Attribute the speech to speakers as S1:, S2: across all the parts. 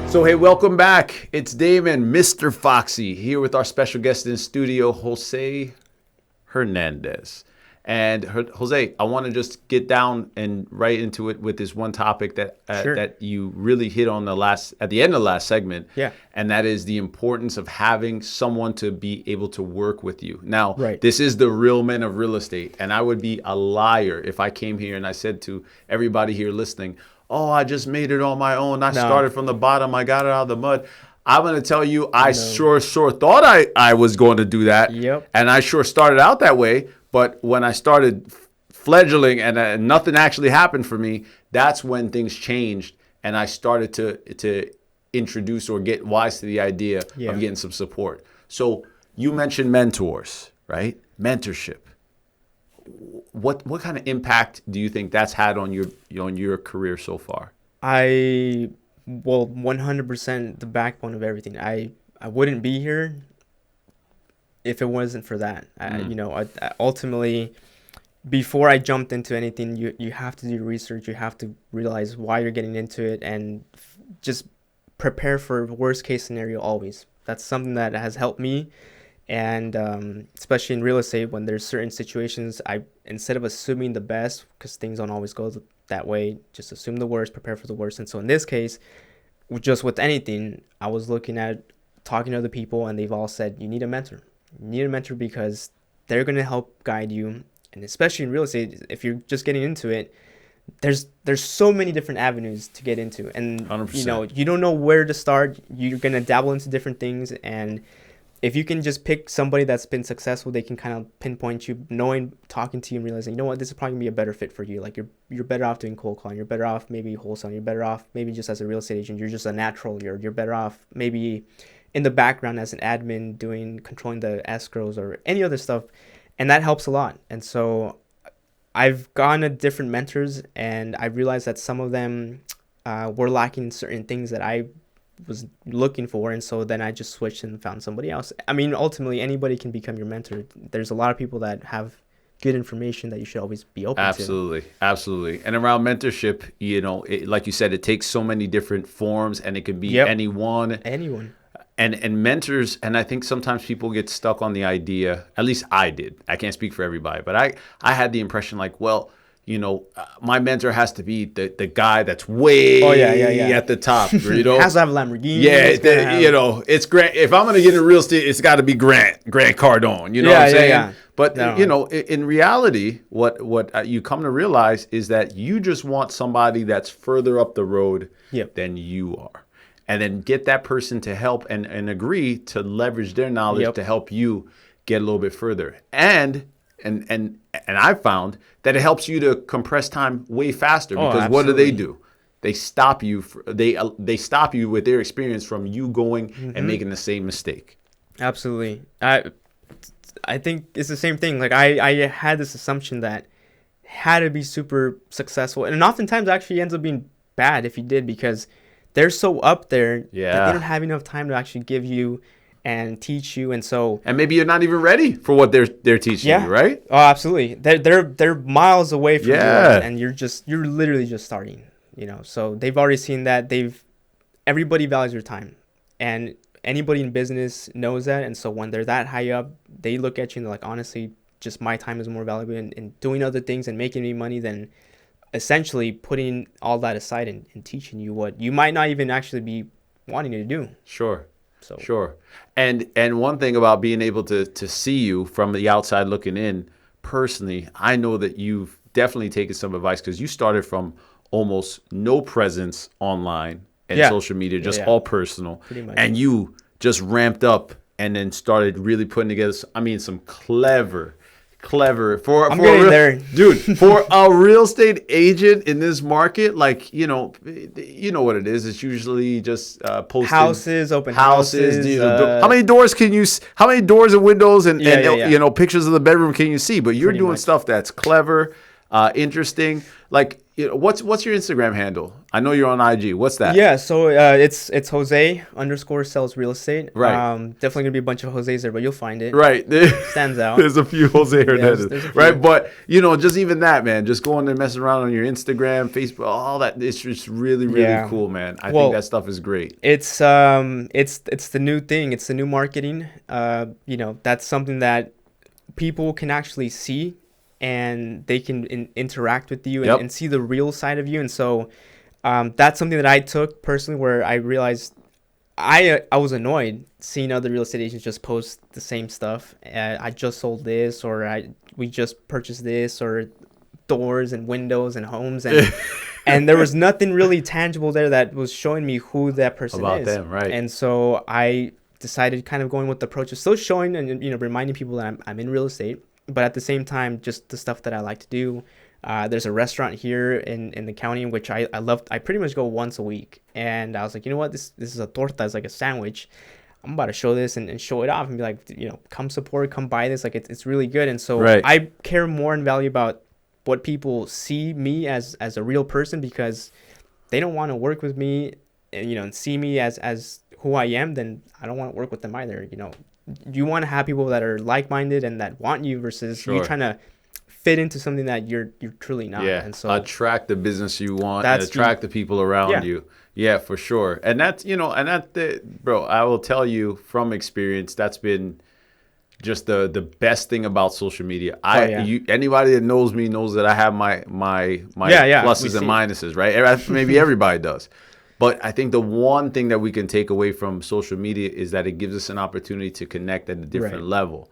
S1: So, hey, welcome back. It's Damon, Mr. Foxy, here with our special guest in the studio, Jose Hernandez. And Jose, I want to just get down and right into it with this one topic that
S2: Sure.
S1: that you really hit on at the end of the last segment.
S2: Yeah.
S1: And that is the importance of having someone to be able to work with you. Now,
S2: Right.
S1: this is the real men of real estate. And I would be a liar if I came here and I said to everybody here listening, oh, I just made it on my own. I started from the bottom. I got it out of the mud. I'm going to tell you, I sure thought I was going to do that.
S2: Yep.
S1: And I sure started out that way. But when I started fledgling and nothing actually happened for me, that's when things changed. And I started to introduce or get wise to the idea of getting some support. So you mentioned mentors, right? Mentorship. What kind of impact do you think that's had on your career so far?
S2: 100% the backbone of everything. I wouldn't be here if it wasn't for that. I ultimately, before I jumped into anything, you have to do research. You have to realize why you're getting into it and just prepare for worst case scenario always. That's something that has helped me. And especially in real estate, when there's certain situations, instead of assuming the best, because things don't always go that way, just assume the worst, prepare for the worst. And so in this case, just with anything, I was looking at talking to other people, and they've all said, you need a mentor. You need a mentor because they're going to help guide you. And especially in real estate, if you're just getting into it, there's so many different avenues to get into. And
S1: 100%.
S2: You don't know where to start. You're going to dabble into different things, and if you can just pick somebody that's been successful, they can kind of pinpoint you, talking to you and realizing, you know what, this is probably gonna be a better fit for you. Like you're better off doing cold calling. You're better off maybe wholesaling. You're better off maybe just as a real estate agent. You're just a natural. You're better off maybe in the background as an admin controlling the escrows or any other stuff. And that helps a lot. And so I've gone to different mentors, and I realized that some of them were lacking certain things that I was looking for, and so then I just switched and found somebody else. I mean, ultimately anybody can become your mentor. There's a lot of people that have good information that you should always be open
S1: to. Absolutely. And around mentorship, like you said, it takes so many different forms, and it can be anyone. And mentors, and I think sometimes people get stuck on the idea, at least I did. I can't speak for everybody, but I had the impression like, well, my mentor has to be the guy that's way at the top. Has
S2: to have a Lamborghini.
S1: Yeah, it's Grant. If I'm going to get into real estate, it's got to be Grant Cardone. You know what I'm saying? Yeah. But, in reality, what you come to realize is that you just want somebody that's further up the road than you are. And then get that person to help and agree to leverage their knowledge to help you get a little bit further. And I found that it helps you to compress time way faster because what do? They stop you. They stop you with their experience from you going and making the same mistake.
S2: Absolutely. I think it's the same thing. Like I had this assumption that had to be super successful, and oftentimes actually ends up being bad if you did, because they're so up there that they don't have enough time to actually give you and teach you, and
S1: maybe you're not even ready for what they're teaching you, right?
S2: Oh, absolutely. They're miles away from you, and you're literally just starting. So they've already seen that. Everybody values your time, and anybody in business knows that. And so when they're that high up, they look at you and they're like, honestly, just my time is more valuable in doing other things and making me money than essentially putting all that aside and teaching you what you might not even actually be wanting to do.
S1: Sure. And one thing about being able to see you from the outside looking in, personally, I know that you've definitely taken some advice, because you started from almost no presence online and social media, just all personal.
S2: Pretty much.
S1: And you just ramped up and then started really putting together, some clever for a real estate agent in this market, like you know what it is. It's usually just posting
S2: houses, open houses.
S1: How many doors and windows and pictures of the bedroom can you see? But you're doing stuff that's clever. interesting. Like, what's your Instagram handle? I know you're on IG. What's that?
S2: Yeah, so it's Jose_sells real estate.
S1: Right.
S2: Definitely gonna be a bunch of Jose's there, but you'll find it.
S1: Right.
S2: Stands out.
S1: There's a few Jose Hernandez.
S2: There's a few.
S1: Right. But just even that, man, just going and messing around on your Instagram, Facebook, all that, it's just really, really cool, man. I think that stuff is great.
S2: It's the new thing. It's the new marketing. That's something that people can actually see, and they can interact with you and see the real side of you. And so that's something that I took personally, where I realized I was annoyed seeing other real estate agents just post the same stuff. I just sold this, or we just purchased this, or doors and windows and homes, and and there was nothing really tangible there that was showing me who that person
S1: about
S2: is.
S1: Them, right?
S2: And so I decided kind of going with the approach of still showing and reminding people that I'm in real estate, but at the same time, just the stuff that I like to do. There's a restaurant here in the county in which I love. I pretty much go once a week, and I was like, you know what, this is a torta, it's like a sandwich. I'm about to show this and show it off and be like, come support, come buy this. Like it's really good. And so I care more and value about what people see me as a real person, because they don't want to work with me and see me as who I am, then I don't want to work with them either. You want to have people that are like-minded and that want you, versus you trying to fit into something that you're truly not.
S1: Yeah.
S2: And so
S1: attract the business you want and attract the people around you. Yeah, for sure. And that's, bro, I will tell you from experience, that's been just the best thing about social media. Anybody that knows me knows that I have my pluses and minuses, right? Maybe everybody does. But I think the one thing that we can take away from social media is that it gives us an opportunity to connect at a different level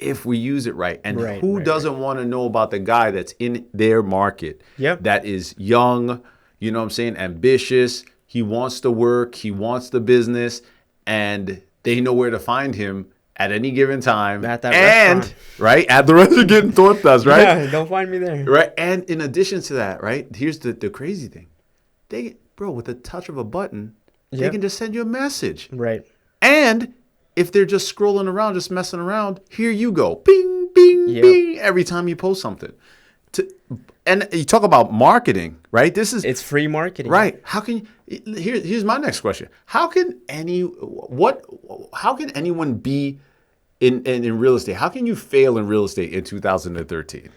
S1: if we use it right. And who doesn't want to know about the guy that's in their market that is young, ambitious, he wants to work, he wants the business, and they know where to find him at any given time.
S2: At that restaurant.
S1: Right? At the restaurant getting tortas, right?
S2: Yeah, don't find me there.
S1: Right? And in addition to that, right, here's the crazy thing. With the touch of a button, they can just send you a message.
S2: Right.
S1: And if they're just scrolling around, just messing around, here you go. Bing, bing, bing, every time you post something. And you talk about marketing, right? It's
S2: free marketing.
S1: Right. How can here's my next question. How can anyone be in real estate? How can you fail in real estate in 2013?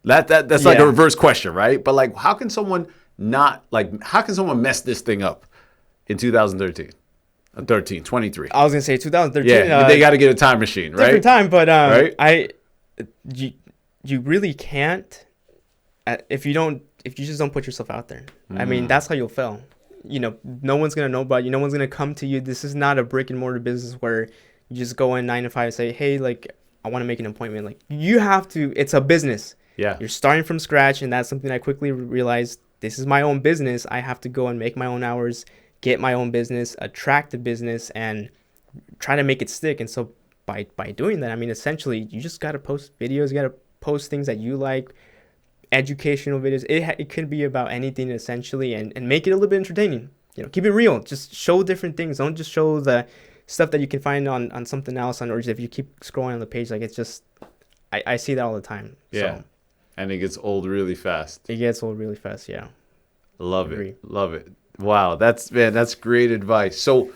S1: That's like a reverse question, right? But like, how can someone mess this thing up in 2013? 23.
S2: I was going to say 2013.
S1: Yeah, they got to get a time machine, right?
S2: Different time, but you really can't if you just don't put yourself out there. I mean, that's how you'll fail. No one's going to know about you. No one's going to come to you. This is not a brick and mortar business where you just go in 9 to 5 and say, hey, like, I want to make an appointment. Like, you have to, it's a business.
S1: Yeah.
S2: You're starting from scratch, and that's something I quickly realized. This is my own business. I have to go and make my own hours, get my own business, attract the business, and try to make it stick. And so by doing that, I mean, essentially, you just got to post videos. You got to post things that you like, educational videos. It could be about anything, essentially, and make it a little bit entertaining. Keep it real. Just show different things. Don't just show the stuff that you can find on something else, or if you keep scrolling on the page. Like, it's just, I see that all the time.
S1: Yeah. So. And it gets old really fast.
S2: Yeah.
S1: Love it. Wow, that's great advice. So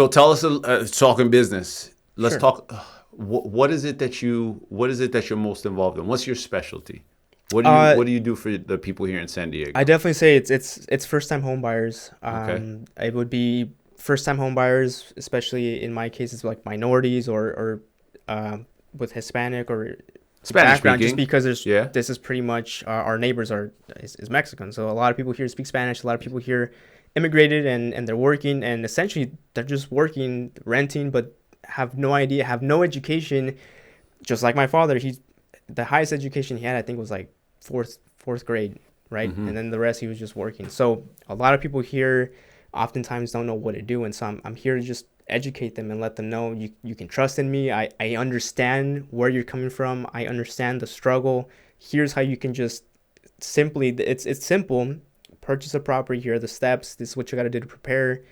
S1: tell us, talking business. Let's talk. What is it that you're most involved in? What's your specialty? What do you do for the people here in San Diego?
S2: I definitely say it's first time home buyers. It would be first time home buyers, especially in my case, it's like minorities or with Hispanic or
S1: Spanish
S2: background,
S1: speaking.
S2: just because this is pretty much our neighbors is Mexican, so a lot of people here speak Spanish. A lot of people here immigrated and they're working, and essentially they're just working, renting, but have no idea, have no education. Just like my father, the highest education he had, I think, was like fourth grade, right? Mm-hmm. And then the rest he was just working. So a lot of people here oftentimes don't know what to do, and so I'm here to just educate them and let them know you can trust in me. I understand where you're coming from. I understand the struggle. Here's how you can just simply, it's simple. Purchase a property. Here are the steps. This is what you got to do to prepare,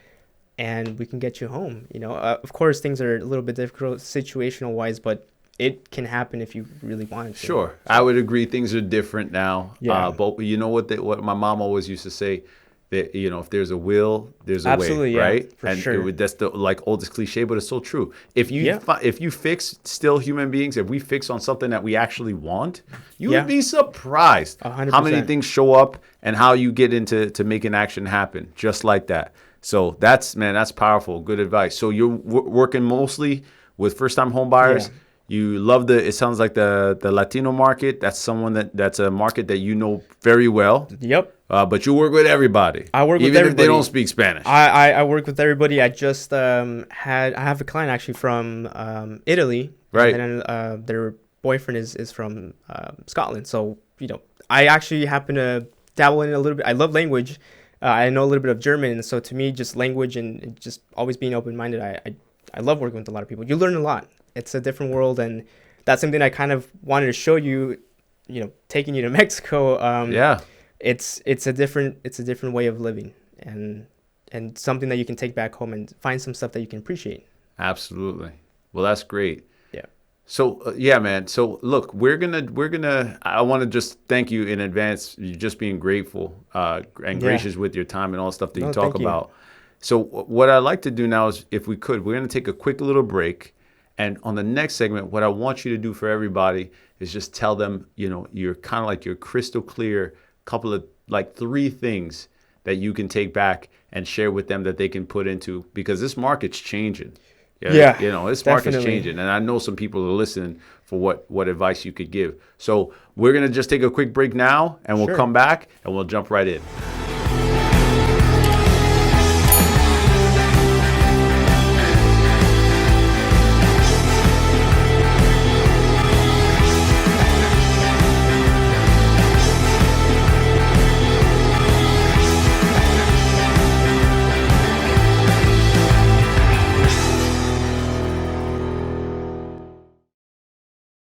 S2: and we can get you home. Of course, things are a little bit difficult situational wise, but it can happen if you really want to.
S1: Sure. I would agree. Things are different now.
S2: Yeah.
S1: But you know what my mom always used to say, that, you know, if there's a will, there's a
S2: Absolutely,
S1: way,
S2: yeah,
S1: right?
S2: for sure.
S1: That's the oldest cliche, but it's so true. If you fix still human beings, if we fix on something that we actually want, you would be surprised
S2: 100%.
S1: how many things show up and how you get into making action happen just like that. So that's powerful. Good advice. So you're working mostly with first-time home buyers.
S2: Yeah.
S1: You love it sounds like the Latino market. That's that's a market that you know very well.
S2: Yep.
S1: But you work with everybody.
S2: I work with
S1: even
S2: everybody.
S1: if they don't speak Spanish.
S2: I work with everybody. I just I have a client actually from Italy.
S1: Right.
S2: And then their boyfriend is from Scotland. So, you know, I actually happen to dabble in a little bit. I love language. I know a little bit of German. So to me, just language and just always being open-minded, I love working with a lot of people. You learn a lot. It's a different world, and that's something I kind of wanted to show you. You know, taking you to Mexico. It's a different way of living, and something that you can take back home and find some stuff that you can appreciate.
S1: Absolutely. Well, that's great.
S2: Yeah.
S1: So man. So look, we're gonna. I want to just thank you in advance. You just being grateful and gracious with your time and all the stuff that you talk about. So what I'd like to do now is, if we could, we're gonna take a quick little break. And on the next segment, what I want you to do for everybody is just tell them, you know, you're kind of like your crystal clear couple of like 3 things that you can take back and share with them that they can put into, because this market's changing.
S2: Yeah,
S1: you know, this market's changing. And I know some people are listening for what advice you could give. So we're going to just take a quick break now, and we'll come back and we'll jump right in.